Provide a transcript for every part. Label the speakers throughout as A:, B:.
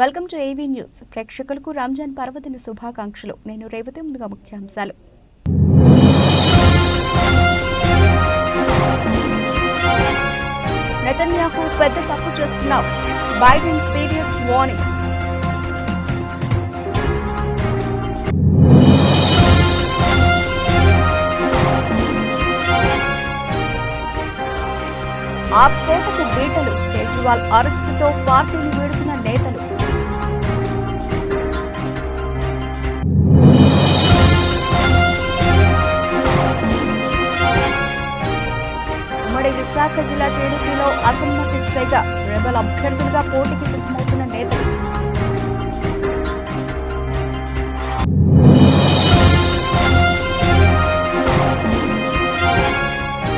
A: Welcome to AV news. ప్రేక్షకులకు రంజాన్ పర్వదిన శుభాకాంక్షలు. నేను రేవతి. ముందుగా ముఖ్యాంశాలు. నెతన్యాహు పెద్ద తప్పు చేస్తున్నావు, బైడెన్ సీరియస్ వార్నింగ్. ఆప్ కోటకు బీటలు, కేజ్రీవాల్ అరెస్టుతో పార్టీని వీడుతున్న నేతలు. ఉమ్మడి విశాఖ జిల్లా టీడీపీలో అసమ్మతి సెగ, రెబల్ అభ్యర్థులుగా పోటీకి సిద్ధమవుతున్న నేతలు.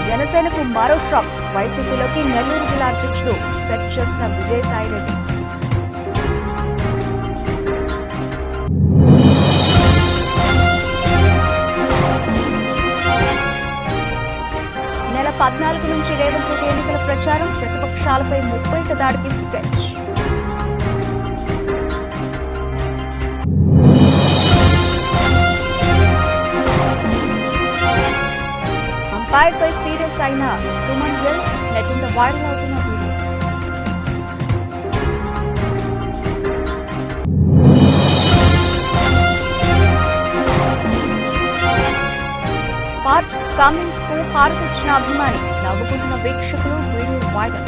A: జనసేనకు మరో షాక్, వైసీపీలోకి నెల్లూరు జిల్లా అధ్యక్షుడు సెట్ చేసిన విజయసాయిరెడ్డి. నెల 14 నుంచి రేవంత్ రెడ్డి ఎన్నికల ప్రచారం, ప్రతిపక్షాలపై 30 దాడికి స్కెచ్. అంపైర్పై సీరియస్ అయిన సుమన్ గిల్, నెట్టింట వైరల్ అవుతున్న వీడియో. పార్ట్ కమింగ్స్ కు హారతిచ్చిన అభిమాని, నవ్వుకుంటున్న వీక్షకులు, వీడియో వైరల్.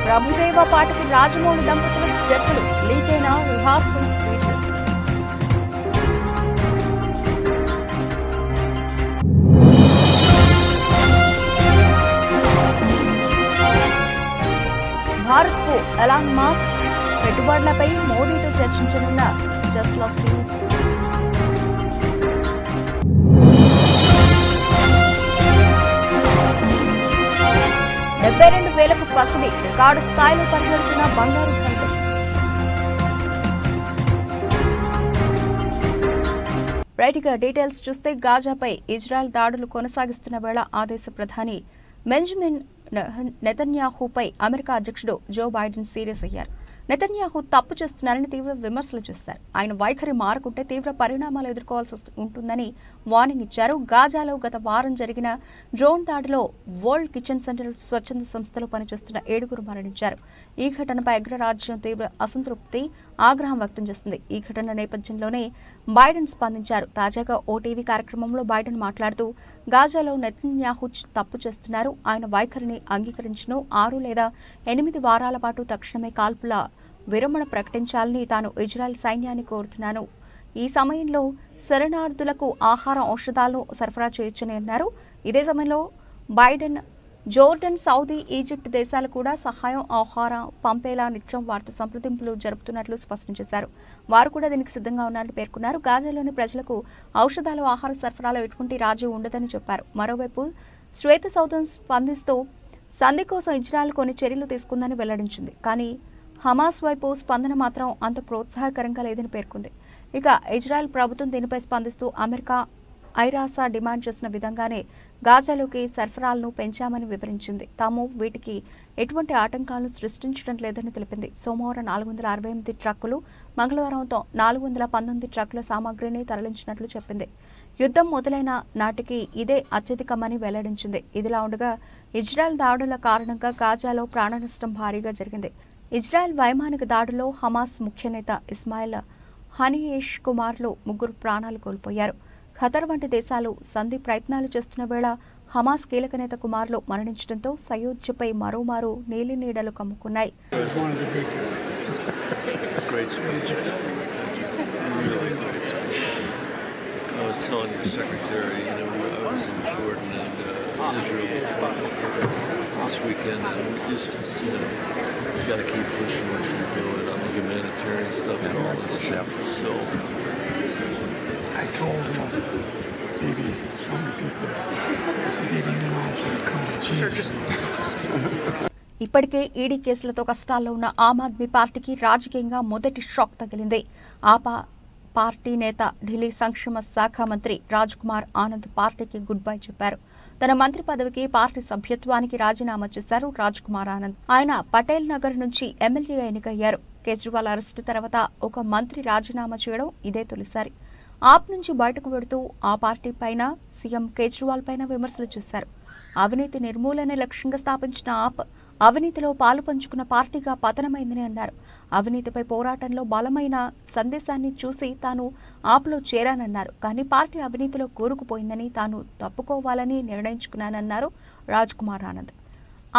A: ప్రభుదేవ పాటకు రాజమౌళి దంపతుల స్టెప్పులు, లీక్ అయిన రిహార్సల్స్ వీడియో. భారత్ కు ఎలాన్ మస్క్ పెట్టుబడులపై మోదీతో చర్చించనున్న టెస్లా సీఈఓ. $72,000కు పసిడి, రికార్డు స్థాయిలో పరిగెడుతున్న బంగారు ధరలు. రైట్గా డీటెయిల్స్ చూస్తే, గాజాపై ఇజ్రాయెల్ దాడులు కొనసాగిస్తున్న వేళ ఆ దేశ ప్రధాని బెంజమిన్ నెతన్యాహుపై అమెరికా అధ్యక్షుడు జో బైడెన్ సీరియస్ అయ్యారు. నెతన్యాహు తప్పు చేస్తున్నారని తీవ్ర విమర్శలు చేశారు. ఆయన వైఖరి మారకుంటే తీవ్ర పరిణామాలు ఎదుర్కోవాల్సి ఉంటుందని వార్నింగ్ ఇచ్చారు. గాజాలో గత వారం జరిగిన డ్రోన్ దాడిలో వరల్డ్ కిచెన్ సెంటర్ స్వచ్ఛంద సంస్థలో పనిచేస్తున్న 7 మరణించారు. ఈ ఘటనపై అగ్రరాజ్యం తీవ్ర అసంతృప్తి, ఆగ్రహం వ్యక్తం చేసింది. ఈ ఘటన నేపథ్యంలోనే బైడెన్ స్పందించారు. తాజాగా ఓ టీవీ కార్యక్రమంలో బైడెన్ మాట్లాడుతూ, గాజాలో నెతన్యాహు తప్పు చేస్తున్నారు, ఆయన వైఖరిని అంగీకరించను, 6 లేదా 8 వారాల పాటు తక్షణమే కాల్పుల విరమణ ప్రకటించాలని తాను ఇజ్రాయెల్ సైన్యాన్ని కోరుతున్నాను. ఈ సమయంలో శరణార్థులకు ఆహారం, ఔషధాలను సరఫరా చేయొచ్చని అన్నారు. ఇదే సమయంలో బైడెన్ జోర్డన్, సౌదీ, ఈజిప్ట్ దేశాలు కూడా సహాయం, ఆహారం పంపేలా నిత్యం వారితో సంప్రదింపులు జరుపుతున్నట్లు స్పష్టం చేశారు. వారు కూడా దీనికి సిద్ధంగా ఉన్నారని పేర్కొన్నారు. గాజాలోని ప్రజలకు ఔషధాలు, ఆహార సరఫరాలో ఎటువంటి రాజీ ఉండదని చెప్పారు. మరోవైపు శ్వేత సౌధం స్పందిస్తూ సంధి కోసం ఇజ్రాయెల్ కొన్ని చర్యలు తీసుకుందని వెల్లడించింది. కానీ హమాస్ వైపు స్పందన మాత్రం అంత ప్రోత్సాహకరంగా లేదని పేర్కొంది. ఇక ఇజ్రాయెల్ ప్రభుత్వం దీనిపై స్పందిస్తూ అమెరికా, ఐరాసా డిమాండ్ చేసిన విధంగానే గాజాలోకి సరఫరాలను పెంచామని వివరించింది. తాము వీటికి ఎటువంటి ఆటంకాలను సృష్టించడం లేదని తెలిపింది. సోమవారం 468 ట్రక్కులు, మంగళవారం 419 ట్రక్కుల సామాగ్రిని తరలించినట్లు చెప్పింది. యుద్ధం మొదలైన నాటికి ఇదే అత్యధికమని వెల్లడించింది. ఇదిలా ఉండగా, ఇజ్రాయెల్ దాడుల కారణంగా గాజాలో ప్రాణనష్టం భారీగా జరిగింది. ఇజ్రాయెల్ వైమానిక దాడులో హమాస్ ముఖ్య నేత ఇస్మాయిల్ హనీయేష్ కుమార్లు 3 ప్రాణాలు కోల్పోయారు. ఖతర్ వంటి దేశాలు సంధి ప్రయత్నాలు చేస్తున్న వేళ హమాస్ కీలక నేత కుమార్లు మరణించడంతో సయోధ్యపై మరోమారు నీలి నీడలు కమ్ముకున్నాయి.
B: This weekend, and we just, you got to keep pushing what you're doing on the humanitarian stuff and all this stuff. So,
C: I told him, baby, I'm gonna get this. I said, baby, you know I can't come to you. Sir, just.
A: ఇప్పటికే ED కేసులతో కష్టాల్లో ఉన్న ఆమ్ ఆద్మీ పార్టీకి రాజకీయంగా మొదటి shock తగిలింది. Party నేత ఢిల్లీ సంక్షేమ శాఖ మంత్రి రాజ్ కుమార్ ఆనంద్ పార్టీకి గుడ్ బై చెప్పారు. తన మంత్రి పదవికి పార్టీ సభ్యత్వానికి రాజీనామా చేశారు రాజ్ కుమార్ ఆనంద్. ఆయన పటేల్ నగర్ నుంచి ఎమ్మెల్యేగా ఎన్నికయ్యారు. కేజ్రీవాల్ అరెస్టు తర్వాత ఒక మంత్రి రాజీనామా చేయడం ఇదే తొలిసారి. ఆప్ నుంచి బయటకు వెడుతూ ఆ పార్టీ పైన సీఎం కేజ్రీవాల్ పైన విమర్శలు చేశారు. అవినీతి నిర్మూలనే లక్ష్యంగా స్థాపించిన ఆప్ అవినీతిలో పాలు పంచుకున్న పార్టీగా పతనమైందని అన్నారు. అవినీతిపై పోరాటంలో బలమైన సందేశాన్ని చూసి తాను ఆప్లో చేరానన్నారు. కానీ పార్టీ అవినీతిలో కూరుకుపోయిందని తాను తప్పుకోవాలని నిర్ణయించుకున్నానన్నారు రాజ్ కుమార్ ఆనంద్.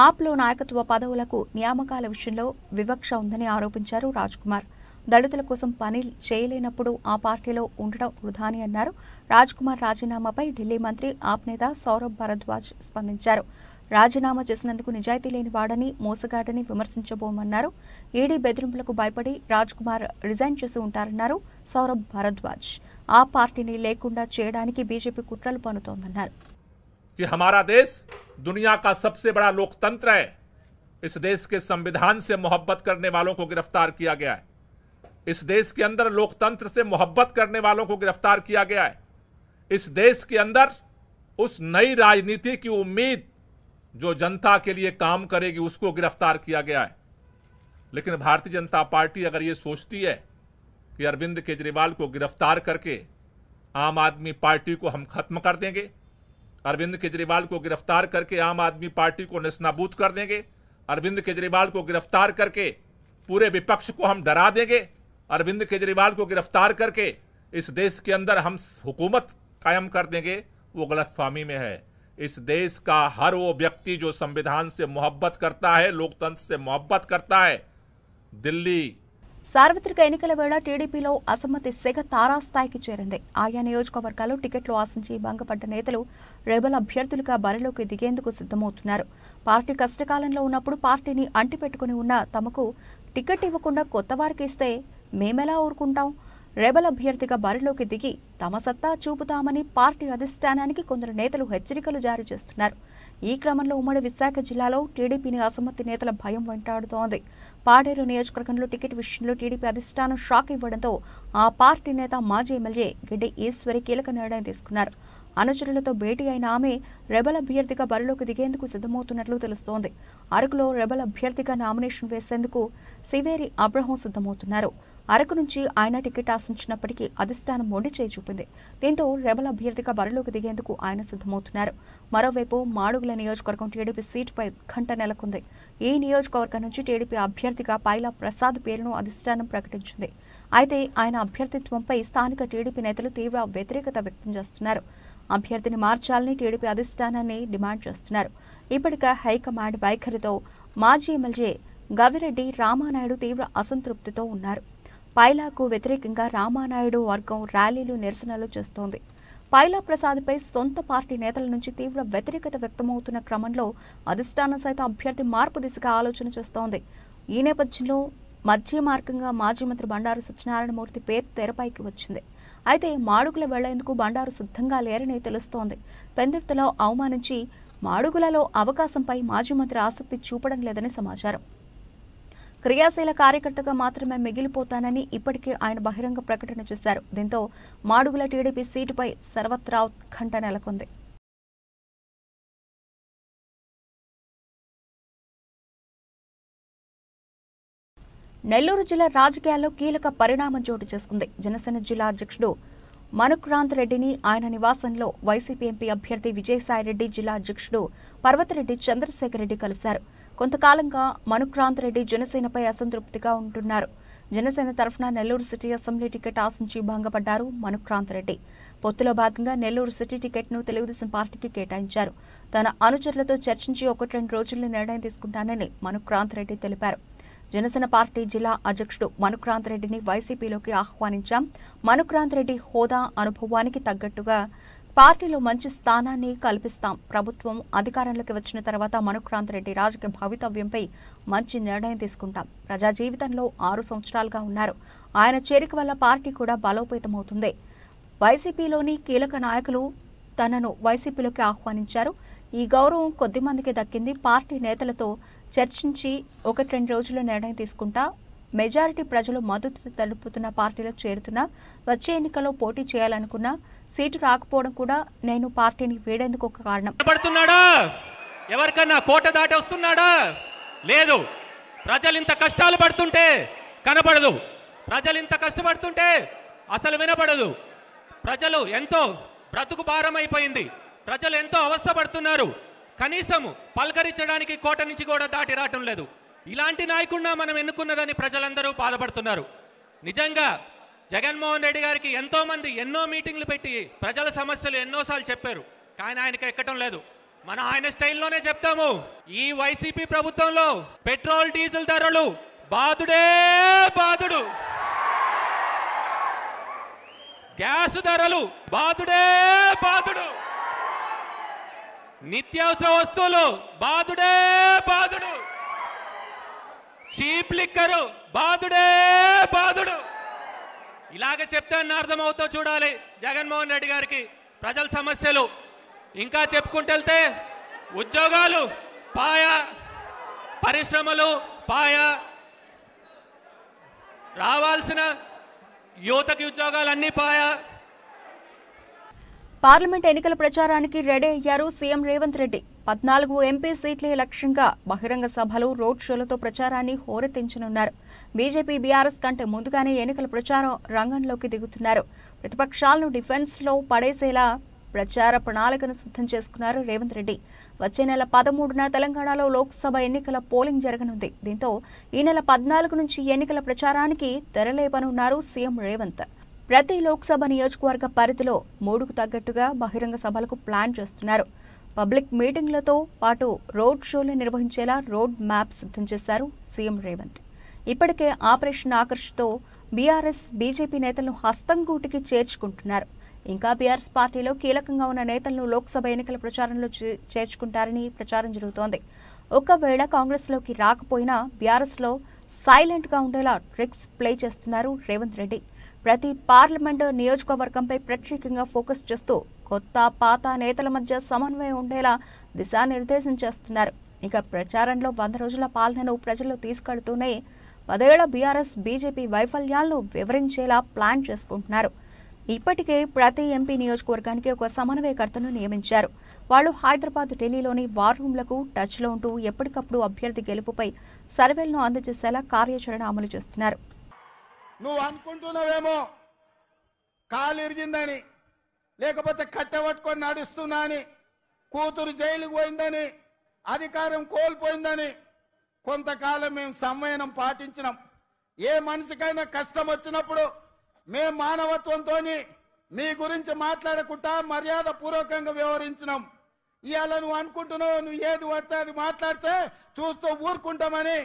A: ఆప్లో నాయకత్వ పదవులకు నియామకాల విషయంలో వివక్ష ఉందని ఆరోపించారు రాజ్ కుమార్. దళితుల కోసం పని చేయలేనప్పుడు ఆ పార్టీలో ఉండడం వృధాని అన్నారు. రాజ్ కుమార్ రాజీనామాపై ఢిల్లీ మంత్రి ఆప్ నేత సౌరభ్ భరద్వాజ్ స్పందించారు. రాజీనామా చేసినందుకు నిజాయితీ లేని వాడని మోసగాడని విమర్శించబోమన్నారు. ఈడీ బెదిరింపులకు భయపడి రాజ్ కుమార్ రిజైన్ చేసి ఉంటారన్నారు సౌరభ్ భరద్వాజ్. ఆ పార్టీని లేకుండా చేయడానికి బీజేపీ కుట్రలు పన్నుతోందన్నారు.
D: हमारा देश दुनिया का सबसे बड़ा लोकतंत्र है। इस देश के संविधान से मोहब्बत करने वालों को गिरफ्तार किया गया है। इस देश के अंदर लोकतंत्र से मोहब्बत करने वालों को गिरफ्तार किया गया है। इस देश के अंदर उस नई राजनीति की उम्मीद जो जनता के लिए काम करेगी उसको गिरफ्तार किया गया है। लेकिन भारतीय जनता पार्टी अगर ये सोचती है कि अरविंद केजरीवाल को गिरफ्तार करके आम आदमी पार्टी को हम खत्म कर देंगे, अरविंद केजरीवाल को गिरफ्तार करके आम आदमी पार्टी को नेस्तनाबूद कर देंगे, अरविंद केजरीवाल को गिरफ्तार करके पूरे विपक्ष को हम डरा देंगे, अरविंद केजरीवाल को गिरफ्तार करके इस देश के अंदर हम हुकूमत कायम कर देंगे, वो गलतफहमी में है। इस देश का हर वो व्यक्ति जो संविधान से मोहब्बत करता है, लोकतंत्र से मोहब्बत करता है, दिल्ली
A: సార్వత్రిక ఎన్నికల వేళ టీడీపీలో అసమ్మతి సెగ తారాస్థాయికి చేరింది. ఆయా నియోజకవర్గాల్లో టికెట్లు ఆశించి భంగపడ్డ నేతలు రెబల్ అభ్యర్థులుగా బరిలోకి దిగేందుకు సిద్ధమవుతున్నారు. పార్టీ కష్టకాలంలో ఉన్నప్పుడు పార్టీని అంటిపెట్టుకుని ఉన్న తమకు టికెట్ ఇవ్వకుండా కొత్త వారికి ఇస్తే మేమెలా ఊరుకుంటాం? రెబల్ అభ్యర్థిగా బరిలోకి దిగి తమ సత్తా చూపుతామని పార్టీ అధిష్టానానికి కొందరు నేతలు హెచ్చరికలు జారీ చేస్తున్నారు. ఈ క్రమంలో ఉమ్మడి విశాఖ జిల్లాలో టీడీపీని అసమ్మతి నేతల భయం వెంటాడుతోంది. పాడేరు నియోజకవర్గంలో టికెట్ విషయంలో టీడీపీ అధిష్టానం షాక్ ఇవ్వడంతో ఆ పార్టీ నేత మాజీ ఎమ్మెల్యే గిడ్డి ఈశ్వరి కీలక నిర్ణయం తీసుకున్నారు. అనుచరులతో భేటీ అయిన ఆమె రెబల్ అభ్యర్థిగా బరిలోకి దిగేందుకు సిద్ధమవుతున్నట్లు తెలుస్తోంది. అరకులో రెబల్ అభ్యర్థిగా నామినేషన్ వేసేందుకు సివేరి అబ్రహం సిద్ధమవుతున్నారు. అరకు నుంచి ఆయన టికెట్ ఆశించినప్పటికీ అధిష్టానం మొండి చేయి చూపింది. దీంతో రెబల్ అభ్యర్థిగా బరిలోకి దిగేందుకు ఆయన సిద్ధమవుతున్నారు. మరోవైపు మాడుగుల నియోజకవర్గం టీడీపీ సీటుపై ఉత్కంఠ నెలకొంది. ఈ నియోజకవర్గం నుంచి టీడీపీ అభ్యర్థిగా పైలా ప్రసాద్ పేరును అధిష్టానం ప్రకటించింది. అయితే ఆయన అభ్యర్థిత్వంపై స్థానిక టీడీపీ నేతలు తీవ్ర వ్యతిరేకత వ్యక్తం చేస్తున్నారు. అభ్యర్థిని మార్చాలని టీడీపీ అధిష్టానాన్ని డిమాండ్ చేస్తున్నారు. ఇప్పటికే హైకమాండ్ వైఖరితో మాజీ ఎమ్మెల్యే గవిరెడ్డి రామానాయుడు తీవ్ర అసంతృప్తితో ఉన్నారు. పైలాకు వ్యతిరేకంగా రామానాయుడు వర్గం ర్యాలీలు నిరసనలు చేస్తోంది. పైలా ప్రసాద్పై సొంత పార్టీ నేతల నుంచి తీవ్ర వ్యతిరేకత వ్యక్తమవుతున్న క్రమంలో అధిష్టానం సైతం అభ్యర్థి మార్పు దిశగా ఆలోచన చేస్తోంది. ఈ నేపథ్యంలో మధ్య మార్గంగా మాజీ మంత్రి బండారు సత్యనారాయణమూర్తి పేరు తెరపైకి వచ్చింది. అయితే మాడుగుల వెళ్లేందుకు బండారు సిద్ధంగా లేరని తెలుస్తోంది. పెందుర్తిలో అవమానించి మాడుగులలో అవకాశంపై మాజీ మంత్రి ఆసక్తి చూపడం లేదని సమాచారం. క్రియాశీల కార్యకర్తగా మాత్రమే మిగిలిపోతానని ఇప్పటికే ఆయన బహిరంగ ప్రకటన చేశారు. దీంతో మాడుగుల టీడీపీ సీటుపై సర్వత్రా ఉత్కంఠ నెలకొంది. నెల్లూరు జిల్లా రాజకీయాల్లో కీలక పరిణామం చోటు చేసుకుంది. జనసేన జిల్లా అధ్యక్షుడు మనుక్రాంత్ రెడ్డిని ఆయన నివాసంలో వైసీపీ ఎంపీ అభ్యర్థి విజయసాయిరెడ్డి, జిల్లా అధ్యక్షుడు పర్వతరెడ్డి చంద్రశేఖర్ రెడ్డి కలిశారు. కొంతకాలంగా మనుక్రాంత్ రెడ్డి జనసేనపై అసంతృప్తిగా ఉంటున్నారు. జనసేన తరఫున నెల్లూరు సిటీ అసెంబ్లీ టికెట్ ఆశించి భంగపడ్డారు మనుక్రాంత్ రెడ్డి. పొత్తులో భాగంగా నెల్లూరు సిటీ టికెట్ను తెలుగుదేశం పార్టీకి కేటాయించారు. తన అనుచరులతో చర్చించి 1-2 రోజుల్లో నిర్ణయం తీసుకుంటానని మనుక్రాంత్ రెడ్డి తెలిపారు. జనసేన పార్టీ జిల్లా అధ్యక్షుడు మనుక్రాంత్ రెడ్డిని వైసీపీలోకి ఆహ్వానించాం. మనుక్రాంత్ రెడ్డి హోదా, అనుభవానికి తగ్గట్టుగా పార్టీలో మంచి స్థానాన్ని కల్పిస్తాం. ప్రభుత్వం అధికారంలోకి వచ్చిన తర్వాత మనుక్రాంత్ రెడ్డి రాజకీయ భవితవ్యంపై మంచి నిర్ణయం తీసుకుంటాం. ప్రజా జీవితంలో 6 సంవత్సరాలుగా ఉన్నారు. ఆయన చేరిక వల్ల పార్టీ కూడా బలోపేతమవుతుంది. వైసీపీలోని కీలక నాయకులు తనను వైసీపీలోకి ఆహ్వానించారు. ఈ గౌరవం కొద్దిమందికి దక్కింది. పార్టీ నేతలతో చర్చించి 1-2 రోజుల్లో నిర్ణయం తీసుకుంటా మెజారిటీ ప్రజలు మద్దతు తెలుపుతున్న పార్టీలో చేరుతున్నా, వచ్చే ఎన్నికల్లో పోటీ చేయాలనుకున్నా సీటు రాకపోవడం కూడా నేను పార్టీని వీడేందుకు ఒక కారణం.
E: ఎవరికన్నా కోట దాటి వస్తున్నాడా? లేదు. ప్రజలు ఇంత కష్టాలు పడుతుంటే కనపడదు, ప్రజలు ఇంత కష్టపడుతుంటే అసలు వినపడదు. ప్రజలు ఎంతో బ్రతుకు భారం అయిపోయింది, ప్రజలు ఎంతో అవస్థ పడుతున్నారు. కనీసం పలకరించడానికి కోట నుంచి కూడా దాటి రావటం లేదు. ఇలాంటి నాయకుడిని మనం ఎన్నుకున్నదని ప్రజలందరూ బాధపడుతున్నారు. నిజంగా జగన్మోహన్ రెడ్డి గారికి ఎంతో మంది ఎన్నో మీటింగ్లు పెట్టి ప్రజల సమస్యలు ఎన్నోసార్లు చెప్పారు, కానీ ఆయనకి ఎక్కటం లేదు. మనం ఆయన స్టైల్లోనే చెప్తాము. ఈ వైసీపీ ప్రభుత్వంలో పెట్రోల్ డీజిల్ ధరలు బాదుడే బాదుడు, గ్యాస్ ధరలు బాదుడే బాదుడు, నిత్యావసర వస్తువులు బాదుడే బాదుడు, చీప్ లిక్కరు బాదుడే బాదుడు. ఇలాగ చెప్తే అర్థమవుతో చూడాలి జగన్మోహన్ రెడ్డి గారికి ప్రజల సమస్యలు. ఇంకా చెప్పుకుంటూ వెళ్తే ఉద్యోగాలు పాయా, పరిశ్రమలు పాయా, రావాల్సిన యువతకి ఉద్యోగాలన్నీ పాయా.
A: పార్లమెంట్ ఎన్నికల ప్రచారానికి రెడీ అయ్యారు సీఎం రేవంత్ రెడ్డి. 14 ఎంపీ సీట్లే లక్ష్యంగా బహిరంగ సభలు, రోడ్ షోలతో ప్రచారాన్ని హోరెత్తించనున్నారు. బీజేపీ, బీఆర్ఎస్ కంటే ముందుగానే ఎన్నికల ప్రచారం రంగంలోకి దిగుతున్నారు. ప్రతిపక్షాలను డిఫెన్స్లో పడేసేలా ప్రచార ప్రణాళికను సిద్ధం చేసుకున్నారు రేవంత్ రెడ్డి. వచ్చే నెల 13న తెలంగాణలో లోక్సభ ఎన్నికల పోలింగ్ జరగనుంది. దీంతో ఈ నెల 14 నుంచి ఎన్నికల ప్రచారానికి తెరలేపనున్నారు సీఎం రేవంత్. ప్రతి లోక్సభ నియోజకవర్గ పరిధిలో 3కు తగ్గట్టుగా బహిరంగ సభలకు ప్లాన్ చేస్తున్నారు. పబ్లిక్ మీటింగ్లతో పాటు రోడ్ షోలు నిర్వహించేలా రోడ్ మ్యాప్ సిద్ధం చేశారు సీఎం రేవంత్. ఇప్పటికే ఆపరేషన్ ఆకర్ష్తో బీఆర్ఎస్, బీజేపీ నేతలను హస్తంగూటికి చేర్చుకుంటున్నారు. ఇంకా బీఆర్ఎస్ పార్టీలో కీలకంగా ఉన్న నేతలను లోక్సభ ఎన్నికల ప్రచారంలో చేర్చుకుంటారని ప్రచారం జరుగుతోంది. ఒకవేళ కాంగ్రెస్లోకి రాకపోయినా బీఆర్ఎస్లో సైలెంట్గా ఉండేలా ట్రిక్స్ ప్లే చేస్తున్నారు రేవంత్ రెడ్డి. ప్రతి పార్లమెంటు నియోజకవర్గంపై ప్రత్యేకంగా ఫోకస్ చేస్తూ కొత్త, పాత నేతల మధ్య సమన్వయం ఉండేలా దిశానిర్దేశం చేస్తున్నారు. ఇక ప్రచారంలో 100 రోజుల పాలనను ప్రజల్లో తీసుకెళ్తూనే 10 ఏళ్ల బీఆర్ఎస్, బీజేపీ వైఫల్యాలను వివరించేలా ప్లాన్ చేసుకుంటున్నారు. ఇప్పటికే ప్రతి ఎంపీ నియోజకవర్గానికి ఒక సమన్వయకర్తను నియమించారు. వాళ్లు హైదరాబాద్, ఢిల్లీలోని వార్ రూమ్లకు టచ్లో ఉంటూ ఎప్పటికప్పుడు అభ్యర్థి గెలుపుపై సర్వేలను అందజేసేలా కార్యాచరణ అమలు చేస్తున్నారు.
F: నువ్వు అనుకుంటున్నావేమో కాలు ఇరిగిందని, లేకపోతే కట్టెపట్టుకొని నడుస్తున్నా అని, కూతురు జైలుకు పోయిందని, అధికారం కోల్పోయిందని కొంతకాలం మేము సంయమనం పాటించినాం. ఏ మనిషికైనా కష్టం వచ్చినప్పుడు మేము మానవత్వంతో మీ గురించి మాట్లాడకుండా మర్యాద పూర్వకంగా వ్యవహరించినాం. ఇవాళ నువ్వు అనుకుంటున్నావు నువ్వు ఏది పడితే అది మాట్లాడితే చూస్తూ ఊరుకుంటామని.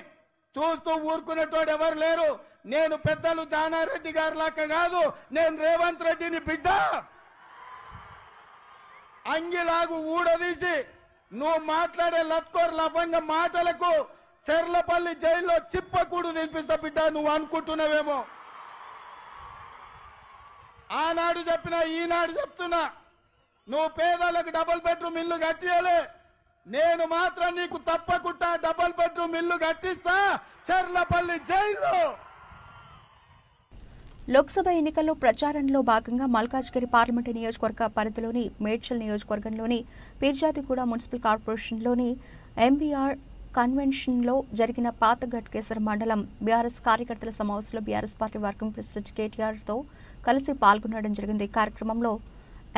F: చూస్తూ ఊరుకునేటోడు ఎవరు లేరు. నేను పెద్దలు జానారెడ్డి గారి లాగా కాదు, నేను రేవంత్ రెడ్డిని బిడ్డ. అంగిలాగు ఊడదీసి నువ్వు మాట్లాడే లత్కోర్ లఫంగ మాటలకు చెర్లపల్లి జైల్లో చిప్పకూడు తినిపిస్తా బిడ్డ. నువ్వు అనుకుంటున్నావేమో. ఆనాడు చెప్పినా ఈనాడు చెప్తున్నా, నువ్వు పేదలకు డబుల్ బెడ్రూమ్ ఇల్లు కట్టియాలి. నేను మాత్రం నీకు తప్పకుండా డబుల్ బెడ్రూమ్ ఇల్లు కట్టిస్తా చెర్లపల్లి జైల్లో.
A: లోక్సభ ఎన్నికల్లో ప్రచారంలో భాగంగా మల్కాజ్గిరి పార్లమెంటు నియోజకవర్గ పరిధిలోని మేడ్చల్ నియోజకవర్గంలోని పీర్జాదిగూడ మున్సిపల్ కార్పొరేషన్లోని ఎంబీఆర్ కన్వెన్షన్లో జరిగిన పాత ఘట్కేసర్ మండలం బీఆర్ఎస్ కార్యకర్తల సమావేశంలో బీఆర్ఎస్ పార్టీ వర్కింగ్ ప్రెసిడెంట్ కేటీఆర్తో కలిసి పాల్గొనడం జరిగింది. ఈ కార్యక్రమంలో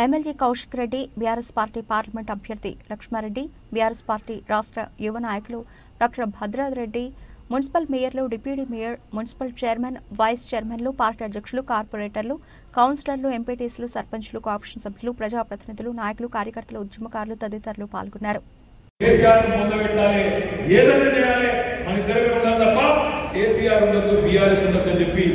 A: MLA Kaushik Reddy, BRS party parliament అభ్యర్థి లక్ష్మారెడ్డి, బీఆర్ఎస్ పార్టీ రాష్ట్ర యువ నాయకులు డాక్టర్ భద్రారెడ్డి, మున్సిపల్ మేయర్లు, deputy mayor, municipal chairman, vice చైర్మన్లు, పార్టీ అధ్యక్షులు, కార్పొరేటర్లు, కౌన్సిలర్లు, ఎంపీటీసీలు, సర్పంచ్లు, కోఆపరేషన్ సభ్యులు, ప్రజాప్రతినిధులు, నాయకులు, కార్యకర్తలు, ఉద్యమకారులు తదితరులు పాల్గొన్నారు.
G: కేసీఆర్ మొదలుపెట్టాలి, ఏదైనా చేయాలి, మన ఇద్దరు ఉండాలి తప్ప కేసీఆర్ ఉండదు, బీఆర్ఎస్ ఉండదు అని చెప్పి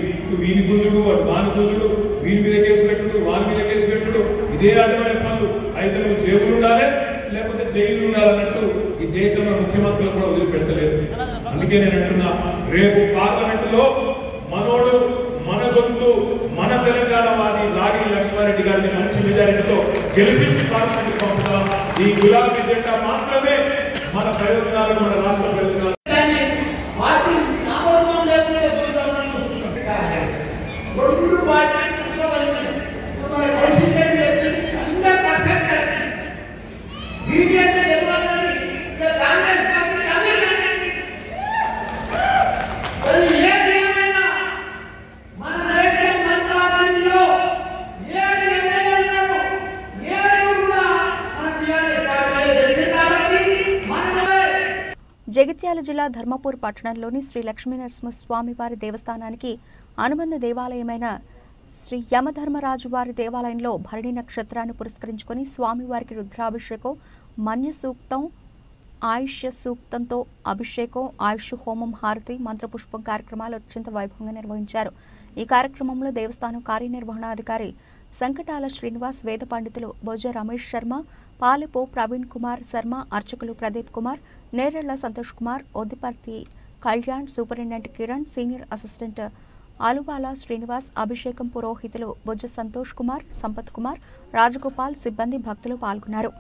G: వీని గుంజుడు, వాడు వాని గుంజుడు, వీని మీద కేసు పెట్టుడు, వాని మీద కేసు పెట్టుడు, ఇదే అర్థమైన పనులు. అయితే నువ్వు జేబులు ఉండాలి, లేకపోతే జైలు ఉండాలన్నట్టు ఈ దేశంలో ముఖ్యమంత్రులు కూడా వదిలిపెట్టలేదు. అందుకే నేను అంటున్నా, రేపు పార్లమెంటులో మనోడు, మన గొంతు, మన తెలంగాణ వాది రాగిడి లక్ష్మారెడ్డి గారిని మంచి మెజారిటీతో గెలిపించి పార్లమెంట్ పంపుతాం. ఈ గులాబీ జెండా మాత్రమే మన ప్రయోజనాలు, మన రాష్ట్ర ప్రయోజనాలు.
A: జగిత్యాల జిల్లా ధర్మపూర్ పట్టణంలోని శ్రీ లక్ష్మీనరసింహస్వామివారి దేవస్థానానికి అనుబంధ దేవాలయమైన శ్రీ యమధర్మరాజు వారి దేవాలయంలో భరణి నక్షత్రాన్ని పురస్కరించుకుని స్వామివారికి రుద్రాభిషేకం, మన్య సూక్తం, ఆయుష్య సూక్తంతో అభిషేకం, ఆయుష్ హోమం, హారతి, మంత్రపుష్పం కార్యక్రమాలు అత్యంత వైభవంగా నిర్వహించారు. ఈ కార్యక్రమంలో దేవస్థానం కార్యనిర్వహణాధికారి సంకటాల శ్రీనివాస్, వేద పండితులు బొజ్జ రమేష్ శర్మ, పాలెపో ప్రవీణ్ కుమార్ శర్మ, అర్చకులు Pradeep Kumar, Nerella Santosh Kumar, Oddiparthi Kalyan, superintendent Kiran, senior assistant Aluvala Srinivas, అభిషేకం పురోహితులు బొజ్జ సంతోష్ కుమార్, సంపత్ కుమార్, రాజగోపాల్, సిబ్బంది, భక్తులు పాల్గొన్నారు.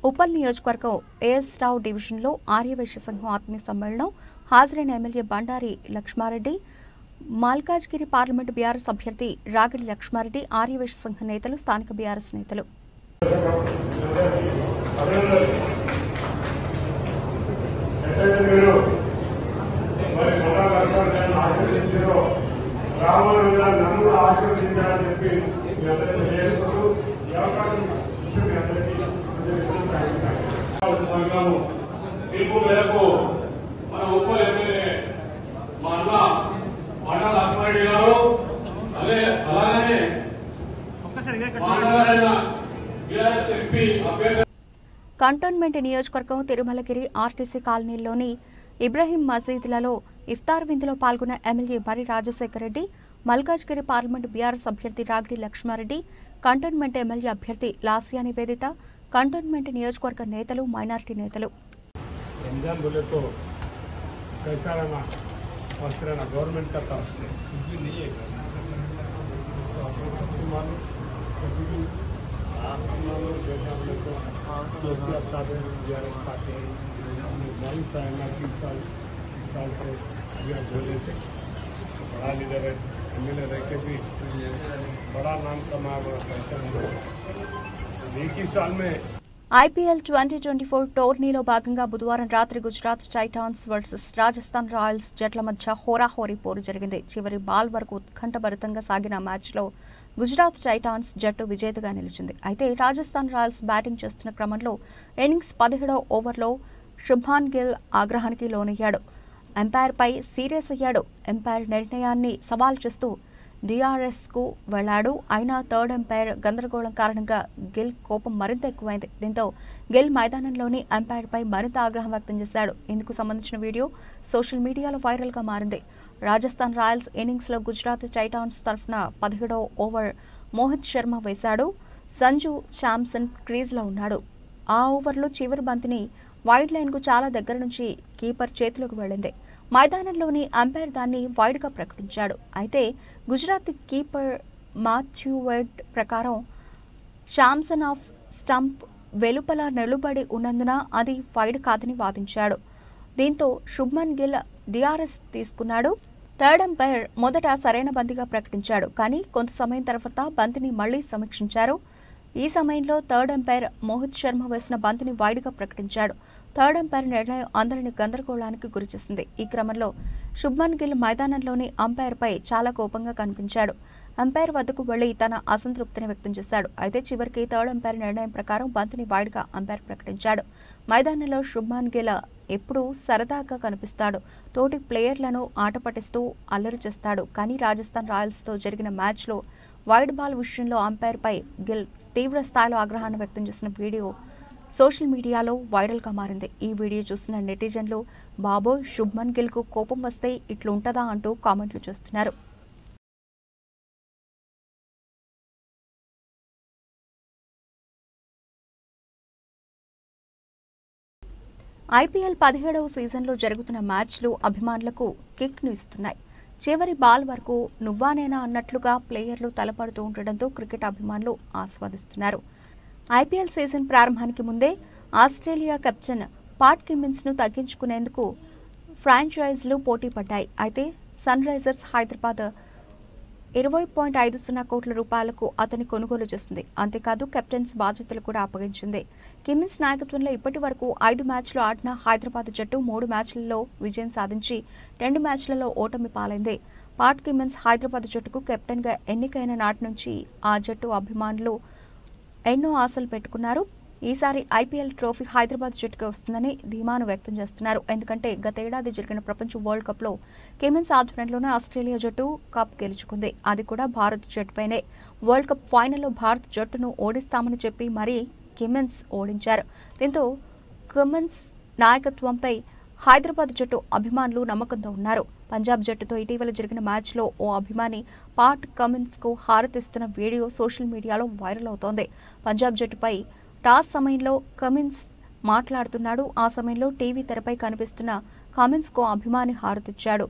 A: ఉప్పల్ నియోజకవర్గం ఏఎస్ రావు డివిజన్లో ఆర్యవైశ్య సంఘం ఆత్మీయ సమ్మేళనం హాజరైన MLA Bandari Lakshmareddy, Malkajgiri parliament BRS అభ్యర్థి రాగిడి లక్ష్మారెడ్డి, ఆర్యవైశ్య సంఘ నేతలు, స్థానిక బీఆర్ఎస్ నేతలు.
G: పిలుపు మేరకు మన ఉప్పల్ ఎమ్మెల్యే మా అన్న బండా లక్ష్మారెడ్డి గారు అలాగే
A: కంటోన్మెంట్ నియోజకవర్గం తిరుమలగిరి ఆర్టీసీ కాలనీలోని ఇబ్రహీం మసీదులలో ఇఫ్తార్ విందులో పాల్గొన్న ఎమ్మెల్యే బరి రాజశేఖర రెడ్డి, మల్కాజ్గిరి పార్లమెంటు బీఆర్ఎస్ అభ్యర్థి రాగిడి లక్ష్మారెడ్డి, కంటోన్మెంట్ ఎమ్మెల్యే అభ్యర్థి లాసియా నివేదిత, కంటోన్మెంట్ నియోజకవర్గ నేతలు, మైనారిటీ నేతలు.
H: गवर्नमेंट का तरफ से नहीं है साल से बोले थे बड़ा लीडर है, एमएलए रह के भी बड़ा नाम कमा पैसा नहीं। एक ही साल में
A: ఐపీఎల్ 2024 టోర్నీలో భాగంగా బుధవారం రాత్రి Gujarat Titans versus Rajasthan Royals జట్ల మధ్య హోరాహోరీ పోరు జరిగింది. చివరి బాల్ వరకు ఉత్కంఠభరితంగా సాగిన మ్యాచ్లో గుజరాత్ టైటాన్స్ జట్టు విజేతగా నిలిచింది. అయితే రాజస్థాన్ రాయల్స్ బ్యాటింగ్ చేస్తున్న క్రమంలో ఇన్నింగ్స్ 17వ ఓవర్లో శుభ్మాన్ గిల్ ఆగ్రహానికి లోనయ్యాడు. ఎంపైర్పై సీరియస్ అయ్యాడు. ఎంపైర్ నిర్ణయాన్ని సవాల్ చేస్తూ డిఆర్ఎస్కు వెళ్లాడు. అయినా థర్డ్ ఎంపైర్ గందరగోళం కారణంగా గిల్ కోపం మరింత ఎక్కువైంది. దీంతో గిల్ మైదానంలోని ఎంపైర్పై మరింత ఆగ్రహం వ్యక్తం చేశాడు. ఇందుకు సంబంధించిన వీడియో సోషల్ మీడియాలో వైరల్గా మారింది. రాజస్థాన్ రాయల్స్ ఇన్నింగ్స్లో గుజరాత్ టైటాన్స్ తరఫున 17వ ఓవర్ మోహిత్ శర్మ వేశాడు. సంజు శాంసన్ క్రీజ్లో ఉన్నాడు. ఆ ఓవర్లో చివరి బంతిని వైడ్ లైన్కు చాలా దగ్గర నుంచి కీపర్ చేతిలోకి వెళ్లింది. మైదానంలోని అంపైర్ దాన్ని వైడ్గా ప్రకటించాడు. అయితే గుజరాత్ కీపర్ మాథ్యూ వెడ్ ప్రకారం శాంసన్ ఆఫ్ స్టంప్ వెలుపల నిలబడి ఉన్నందున అది వైడ్ కాదని వాదించాడు. దీంతో శుభ్మన్ గిల్ డిఆర్ఎస్ తీసుకున్నాడు. థర్డ్ అంపైర్ మొదట సరైన బంతిగా ప్రకటించాడు. కానీ కొంత సమయం తర్వాత బంతిని మళ్లీ సమీక్షించారు. ఈ సమయంలో థర్డ్ అంపైర్ మోహిత్ శర్మ వేసిన బంతిని వైడ్గా ప్రకటించాడు. థర్డ్ అంపైర్ నిర్ణయం అందరినీ గందరగోళానికి గురిచేసింది. ఈ క్రమంలో శుభ్మన్ గిల్ మైదానంలోని అంపైర్పై చాలా కోపంగా కనిపించాడు. అంపైర్ వద్దకు వెళ్లి తన అసంతృప్తిని వ్యక్తం చేశాడు. అయితే చివరికి థర్డ్ అంపైర్ నిర్ణయం ప్రకారం బంతిని వైడ్గా అంపైర్ ప్రకటించాడు. మైదానంలో శుభ్మన్ గిల్ ఎప్పుడూ సరదాగా కనిపిస్తాడు. తోటి ప్లేయర్లను ఆట పట్టిస్తూ అల్లరి చేస్తాడు. కానీ రాజస్థాన్ రాయల్స్తో జరిగిన మ్యాచ్లో వైడ్ బాల్ విషయంలో అంపైర్పై గిల్ తీవ్ర స్థాయిలో ఆగ్రహాన్ని వ్యక్తం చేసిన వీడియో సోషల్ మీడియాలో వైరల్గా మారింది. ఈ వీడియో చూసిన నెటిజన్లు బాబోయ్ శుభ్మన్ గిల్కు కోపం వస్తే ఇట్లుంటదా అంటూ కామెంట్లు చేస్తున్నారు. ఐపీఎల్ 17వ సీజన్లో జరుగుతున్న మ్యాచ్లు అభిమానులకు కిక్ను ఇస్తున్నాయి. చివరి బాల్ వరకు నువ్వానేనా అన్నట్లుగా ప్లేయర్లు తలపడుతూ ఉండడంతో క్రికెట్ అభిమానులు ఆస్వాదిస్తున్నారు. ఐపీఎల్ సీజన్ ప్రారంభానికి ముందే ఆస్ట్రేలియా కెప్టెన్ పాట్ కమిన్స్ ను తగ్గించుకునేందుకు ఫ్రాంచైజీలు పోటీ పడ్డాయి. అయితే సన్ రైజర్స్ హైదరాబాద్ 20.50 కోట్ల రూపాయలకు అతని కొనుగోలు చేసింది. అంతేకాదు కెప్టెన్స్ బాధ్యతలు కూడా అప్పగించింది. కిమ్మిన్స్ నాయకత్వంలో ఇప్పటి వరకు 5 మ్యాచ్లు ఆడిన హైదరాబాద్ జట్టు 3 మ్యాచ్లలో విజయం సాధించి 2 మ్యాచ్లలో ఓటమి పాలైంది. పాట్ కిమ్మిన్స్ హైదరాబాద్ జట్టుకు కెప్టెన్గా ఎన్నికైన నాటి నుంచి ఆ జట్టు అభిమానులు ఎన్నో ఆశలు పెట్టుకున్నారు. ఈసారి ఐపీఎల్ ట్రోఫీ హైదరాబాద్ జట్టుకే వస్తుందని ధీమాను వ్యక్తం చేస్తున్నారు. ఎందుకంటే గతేడాది జరిగిన ప్రపంచ వరల్డ్ కప్ లో కిమ్మిన్స్ ఆధ్వర్యంలోనే ఆస్ట్రేలియా జట్టు కప్ గెలుచుకుంది. అది కూడా భారత్ జట్టుపైనే. వరల్డ్ కప్ ఫైనల్లో భారత్ జట్టును ఓడిస్తామని చెప్పి మరీ కిమ్మిన్స్ ఓడించారు. దీంతో కిమ్మిన్స్ నాయకత్వంపై హైదరాబాద్ జట్టు అభిమానులు నమ్మకంతో ఉన్నారు. పంజాబ్ జట్టుతో ఇటీవల జరిగిన మ్యాచ్లో ఓ అభిమాని పాట్ కమిన్స్ కు హారతిస్తున్న వీడియో సోషల్ మీడియాలో వైరల్ అవుతోంది. పంజాబ్ జట్టుపై టాస్ సమయంలో కమిన్స్ మాట్లాడుతున్నాడు. ఆ సమయంలో టీవీ తెరపై కనిపిస్తున్న కమిన్స్ కు అభిమాని హారతిచ్చాడు.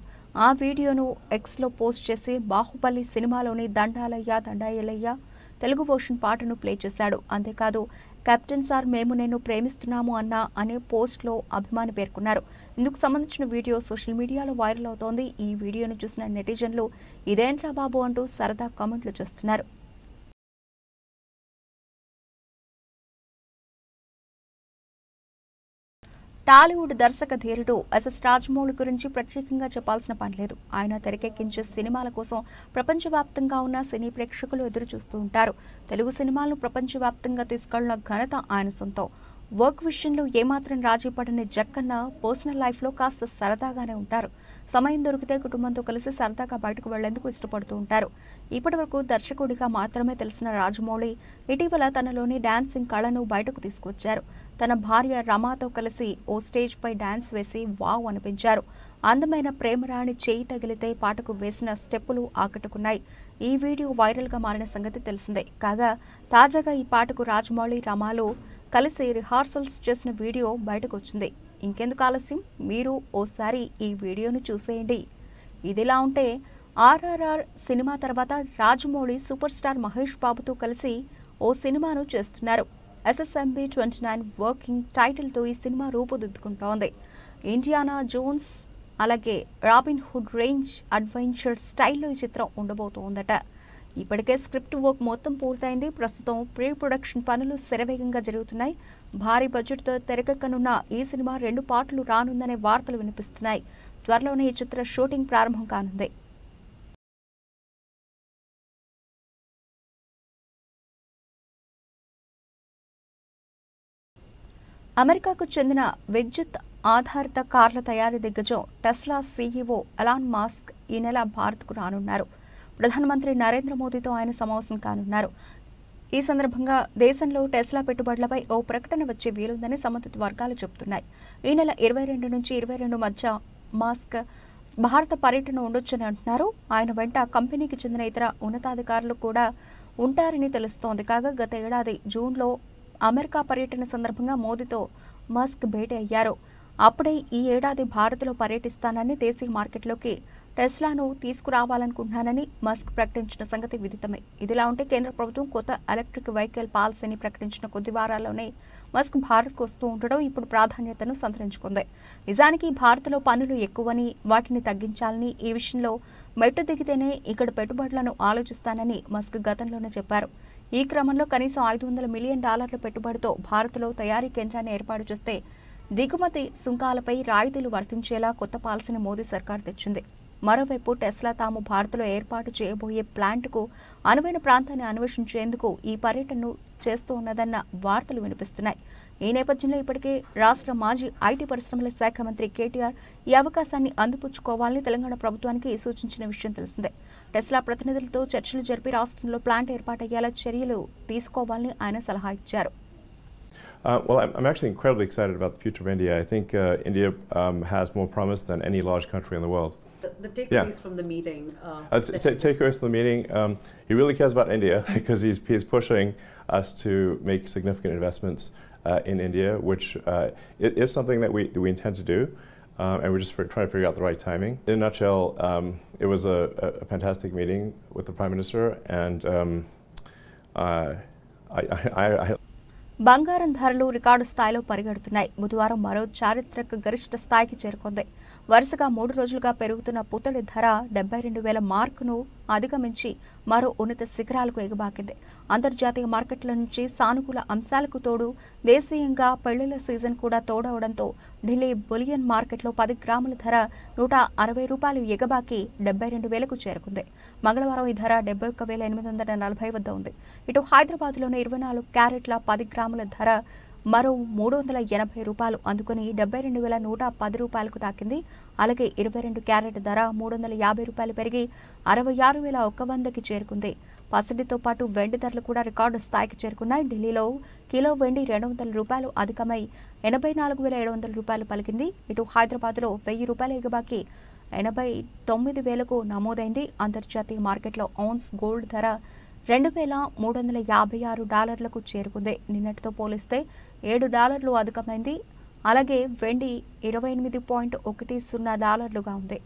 A: ఆ వీడియోను ఎక్స్లో పోస్ట్ చేసి బాహుబలి సినిమాలోని దండాలయ్య దండాయలయ్య తెలుగు వర్షన్ పాటను ప్లే చేశాడు. అంతేకాదు కెప్టెన్ సార్ మేము నేను ప్రేమిస్తున్నాము అనే పోస్ట్లో అభిమాని పేర్కొన్నారు. ఇందుకు సంబంధించిన వీడియో సోషల్ మీడియాలో వైరల్ అవుతోంది. ఈ వీడియోను చూసిన నెటిజన్లు ఇదేంట్రా బాబు అంటూ సరదా కామెంట్లు చేస్తున్నారు. టాలీవుడ్ దర్శక ధీరుడు ఎస్ఎస్ రాజమౌళి గురించి ప్రత్యేకంగా చెప్పాల్సిన పని లేదు. ఆయన తెరకెక్కించే సినిమాల కోసం ప్రపంచవ్యాప్తంగా ఉన్న సినీ ప్రేక్షకులు ఎదురు చూస్తూ ఉంటారు. తెలుగు సినిమాలను ప్రపంచవ్యాప్తంగా తీసుకెళ్లిన ఘనత ఆయన సొంతం. వర్క్ విషయంలో ఏమాత్రం రాజీ పడని జక్కన్న పర్సనల్ లైఫ్లో కాస్త సరదాగానే ఉంటారు. సమయం దొరికితే కుటుంబంతో కలిసి సరదాగా బయటకు వెళ్లేందుకు ఇష్టపడుతూ ఉంటారు. ఇప్పటివరకు దర్శకుడిగా మాత్రమే తెలిసిన రాజమౌళి ఇటీవల తనలోని డాన్సింగ్ కళను బయటకు తీసుకొచ్చారు. తన భార్య రమాతో కలిసి ఓ స్టేజ్ పై డాన్స్ వేసి వావ్ అనిపించారు. అందమైన ప్రేమరాణి చేయి తగిలితే పాటకు వేసిన స్టెప్పులు ఆకట్టుకున్నాయి. ఈ వీడియో వైరల్ గా మారిన సంగతి తెలిసిందే. కాగా తాజాగా ఈ పాటకు రాజమౌళి రమాలు కలిసి రిహార్సల్స్ చేసిన వీడియో బయటకు వచ్చింది. ఇంకెందుకు ఆలస్యం, మీరు ఓసారి ఈ వీడియోను చూసేయండి. ఇదిలా ఉంటే ఆర్ఆర్ఆర్ సినిమా తర్వాత రాజమౌళి సూపర్ స్టార్ మహేష్ బాబుతో కలిసి ఓ సినిమాను చేస్తున్నారు. SSMB 29 వర్కింగ్ టైటిల్తో ఈ సినిమా రూపుదిద్దుకుంటోంది. ఇండియానా జోన్స్ అలాగే రాబిన్ హుడ్ రేంజ్ అడ్వెంచర్ స్టైల్లో ఈ చిత్రం ఉండబోతోందట. ఇప్పటికే స్క్రిప్ట్ వర్క్ మొత్తం పూర్తయింది. ప్రస్తుతం ప్రీ ప్రొడక్షన్ పనులు శరవేగంగా జరుగుతున్నాయి. భారీ బడ్జెట్తో తెరకెక్కనున్న ఈ సినిమా 2 పార్ట్లు రానుందనే వార్తలు వినిపిస్తున్నాయి. త్వరలోనే ఈ చిత్ర షూటింగ్ ప్రారంభం కానుంది. అమెరికాకు చెందిన విద్యుత్ ఆధారిత కార్ల తయారీ దిగ్గజం టెస్లా సీఈఓ ఎలాన్ మస్క్ ఈ నెల భారత్కు రానున్నారు. ప్రధానమంత్రి నరేంద్ర మోదీతో ఆయన సమావేశం కానున్నారు. ఈ సందర్భంగా దేశంలో టెస్లా పెట్టుబడులపై ఓ ప్రకటన వచ్చే వీలుందని సంబంధిత వర్గాలు చెబుతున్నాయి. ఈ నెల 22 నుంచి 22 మధ్య మస్క్ భారత పర్యటన ఉండొచ్చని అంటున్నారు. ఆయన వెంట కంపెనీకి చెందిన ఇతర ఉన్నతాధికారులు కూడా ఉంటారని తెలుస్తోంది. కాగా గత ఏడాది జూన్లో అమెరికా పర్యటన సందర్భంగా మోదీతో మస్క్ భేటీ అయ్యారు. అప్పుడే ఈ ఏడాది భారత్లో పర్యటిస్తానని, దేశీయ మార్కెట్లోకి టెస్లాను తీసుకురావాలనుకుంటున్నానని మస్క్ ప్రకటించిన సంగతి విదితమే. ఇదిలా ఉంటే కేంద్ర ప్రభుత్వం కొత్త ఎలక్ట్రిక్ వెహికల్ పాలసీని ప్రకటించిన కొద్ది వారాల్లోనే మస్క్ భారత్కు వస్తూ ఉండడం ఇప్పుడు ప్రాధాన్యతను సంతరించుకుంది. నిజానికి భారత్లో పన్నులు ఎక్కువని, వాటిని తగ్గించాలని, ఈ విషయంలో మెట్టు దిగితేనే ఇక్కడ పెట్టుబడులను ఆలోచిస్తానని మస్క్ గతంలోనే చెప్పారు. ఈ క్రమంలో కనీసం $500 మిలియన్ పెట్టుబడితో భారత్లో తయారీ కేంద్రాన్ని ఏర్పాటు చేస్తే దిగుమతి సుంకాలపై రాయితీలు వర్తించేలా కొత్త పాలసీని మోదీ సర్కార్ తెచ్చింది. మరోవైపు టెస్లా తాము భారత్లో ఏర్పాటు చేయబోయే ప్లాంట్కు అనువైన ప్రాంతాన్ని అన్వేషించేందుకు ఈ పర్యటనను చేస్తూ ఉన్నదన్న వార్తలు వినిపిస్తున్నాయి. ఈ నేపథ్యంలో ఇప్పటికే రాష్ట్ర మాజీ ఐటీ పరిశ్రమల శాఖ మంత్రి కేటీఆర్ ఈ అవకాశాన్ని అందిపుచ్చుకోవాలని తెలంగాణ ప్రభుత్వానికి సూచించిన విషయం తెలిసిందే. టెస్లా ప్రతినిధులతో చర్చలు జరిపి రాష్ట్రంలో ప్లాంట్ ఏర్పాటయ్యేలా చర్యలు తీసుకోవాలని ఆయన సలహా ఇచ్చారు.
I: Well, I'm actually incredibly excited about the future of India. I think India has more promise than any large country in the world.
J: The takeaways from the meeting.
I: Takeaways from the meeting. He really cares about India because he's pushing us to make significant investments in India, which it is something that we intend to do. and we're just trying to figure out the right timing. In a nutshell, it was a fantastic meeting with the Prime Minister, and I
A: బంగారం ధరలు record స్థాయిలో పరిగెడుతున్నాయి. బుధవారం మరో చారిత్రక గరిష్ట స్థాయికి చేరుకుంది. వరుసగా 3 రోజులుగా పెరుగుతున్న పుత్తడి ధర 72,000 మార్కును అధిగమించి మరో ఉన్నత శిఖరాలకు ఎగబాకింది. అంతర్జాతీయ మార్కెట్ల నుంచి సానుకూల అంశాలకు తోడు దేశీయంగా పెళ్లిళ్ల సీజన్ కూడా తోడవడంతో ఢిల్లీ బులియన్ మార్కెట్లో 10 గ్రాముల ధర ₹160 ఎగబాకి 72,000కు చేరుకుంది. మంగళవారం ఈ ధర 71,840 వద్ద ఉంది. ఇటు హైదరాబాద్లోని 24 క్యారెట్ల 10 గ్రాముల ధర మరో ₹380 అందుకుని ₹72,110కు తాకింది. అలాగే 22 క్యారెట్ ధర ₹350 పెరిగి ₹66,100కి చేరుకుంది. పసిడితో పాటు వెండి ధరలు కూడా రికార్డు స్థాయికి చేరుకున్నాయి. ఢిల్లీలో కిలో వెండి ₹200 అధికమై ₹84,700 పలికింది. ఇటు హైదరాబాద్లో ₹1,000 ఎగబాకి 89,000కు నమోదైంది. అంతర్జాతీయ మార్కెట్లో ఔన్స్ గోల్డ్ ధర $2,356కు చేరుకుంది. నిన్నటితో పోలిస్తే $7 అధికమైంది. అలాగే వెండి $28.10గా ఉంది.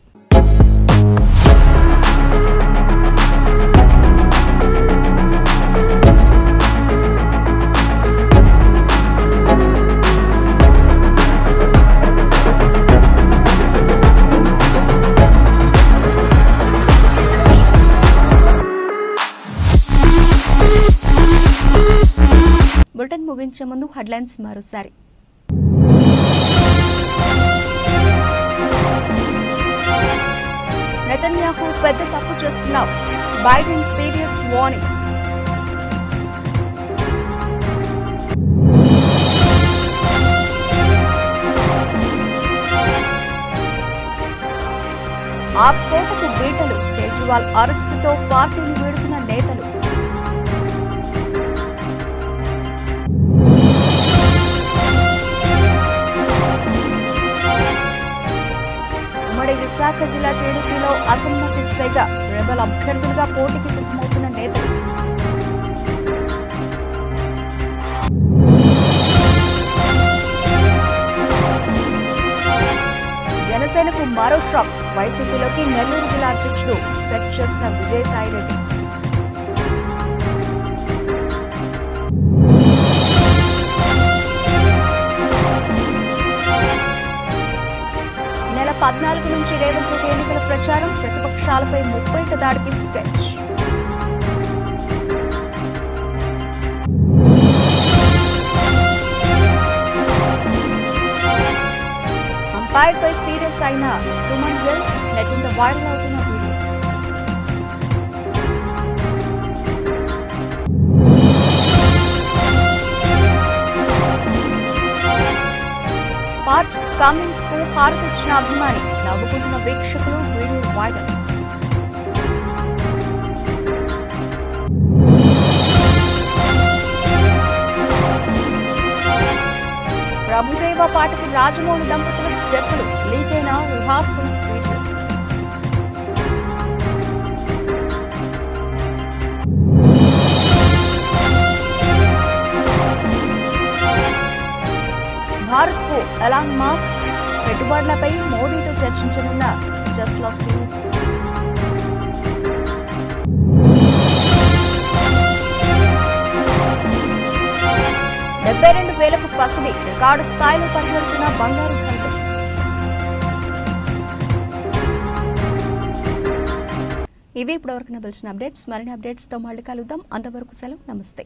A: బులెటిన్ ముగించే ముందు హెడ్లైన్స్ మరోసారి. నెతన్యాహు పెద్ద తప్పు చేస్తున్నావు, బైడెన్ సీరియస్ వార్నింగ్. ఆప్ కోటకు బీటలు, కేజ్రీవాల్ అరెస్టుతో పార్టీని వీడుతున్న నేతలు. విశాఖ జిల్లా టీడీపీలో అసమ్మతి సెగ, రెబల్ అభ్యర్థులుగా పోటీకి సిద్ధమవుతున్న నేతలు. జనసేనకు మరో షాక్, వైసీపీలోకి నెల్లూరు జిల్లా అధ్యక్షుడు సెట్ చేసిన విజయసాయిరెడ్డి. నెల 14 నుంచి రేవంత్ రెడ్డి ఎన్నికల ప్రచారం, ప్రతిపక్షాలపై 30 దాడికి స్కెచ్. అంపైర్పై సీరియస్ అయిన సుమన్ గిల్, నెట్టింట వైరల్ అవుతున్న వీడియో. పార్ట్ కమిన్స్ కు హారతిచ్చిన అభిమాని, నవ్వుకుంటున్న వీక్షకులు, వీడియో వైరల్. ప్రభుదేవ పాటకు రాజమౌళి దంపతుల స్టెప్పులు, లీక్ అయిన రిహార్సల్స్ వీడియో. భారత్ కు ఎలాన్ మస్క్ పెట్టుబడులపై మోదీతో చర్చించనున్న టెస్లా సీఈఓ. $72,000కు పసిడి, రికార్డు స్థాయిలో పరిగెడుతున్న బంగారు ధరలు. ఇవి ఇప్పటివరకు నిలిచిన అప్డేట్స్. మరిన్ని అప్డేట్స్తో మళ్ళీ కలుద్దాం. అంతవరకు సెలవు, నమస్తే.